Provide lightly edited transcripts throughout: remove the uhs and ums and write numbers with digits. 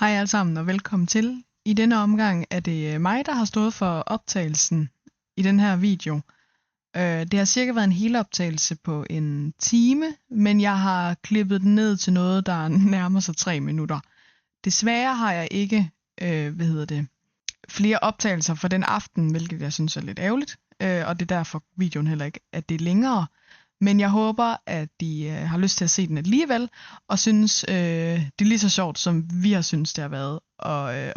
Hej alle sammen og velkommen til. I denne omgang er det mig, der har stået for optagelsen i den her video. Det har cirka været en hel optagelse på en time, men jeg har klippet den ned til noget, der nærmer sig 3 minutter. Desværre har jeg ikke flere optagelser for den aften, hvilket jeg synes er lidt ærgerligt, og det er derfor videoen heller ikke er det længere. Men jeg håber, at de har lyst til at se den alligevel, og synes, det er lige så sjovt, som vi har synes det har været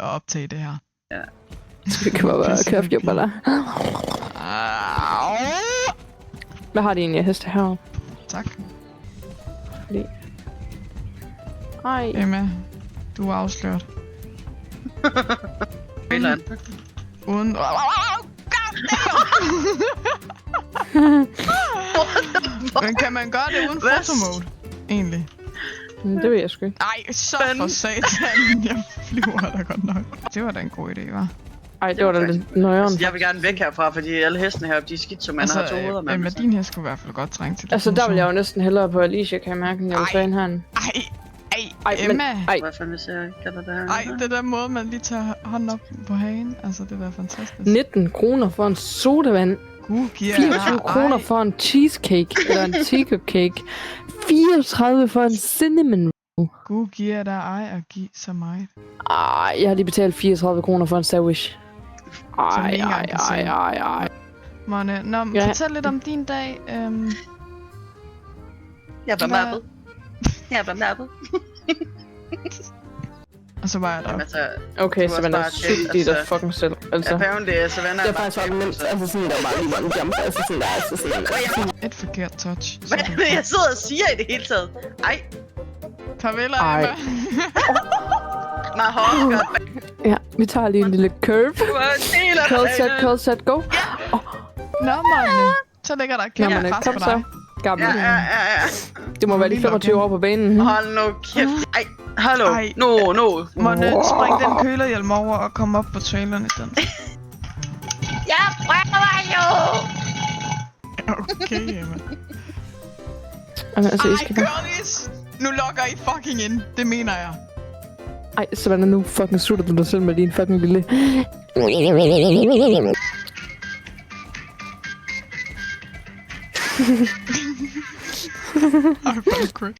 at optage det her. Ja. Det kan bare kæft, jeg bare. Hvad har de egentlig af heste her? Tak. Fordi... Ej. Emma, du er afsløret. Uden... Men kan man gøre det uden fotomode, egentlig? Det ved jeg sgu ikke. Ej, så for satan. Jeg flyver da godt nok. Det var da en god idé, hva'? Ej, det var da lidt nøjeren. Jeg vil gerne væk herfra, fordi alle hestene heroppe, de er skidt, så man har 2 hoveder med. Men din hest kunne i hvert fald godt trænge til det. Altså, der vil jeg jo næsten hellere på Alicia, kan jeg mærke, end jeg vil tage en herren. Ej, Emma. Ej. Hvad fanden hvis jeg kalder det her? Ej, det der måde, man lige tager hånden op på hagen. Altså, det var fantastisk. 19 kroner for en sodavand. 24 kroner for en cheesecake, eller en tiger cake. 34 for en cinnamon roll. Gud giver dig ej og giv så meget. Ej, jeg har lige betalt 34 kroner for en sandwich. Ej. Monne, fortæl lidt om din dag. Jeg var mappet. Og så var jeg der. Jamen, altså, Okay, så man er sygt dit af fucking selv, altså. Apparently, så vender jeg bare sådan nemt, altså sådan der bare lige one jump, altså sådan der, altså sådan der. Et forkert touch. Hvad er det, jeg sidder og siger i det hele taget? Ej. Farvel, Emma. Ja, vi tager lige en lille curve. Curl set, go. Nå, Monne. Så ligger der kæmpe pres på dig. Gammel. Ja. Det må være de 25 år på banen. Hold nu kæft. Ej, hallo. No. Monne, spring den kølerhjelm over og kom op på traileren i den. Jeg prøver jo! Okay, Emma. Altså, Ej, girlies! Nu logger I fucking ind. Det mener jeg. Ej, Savannah, nu fucking sutter du dig selv med din fucking lille... Ej, fucking crazy.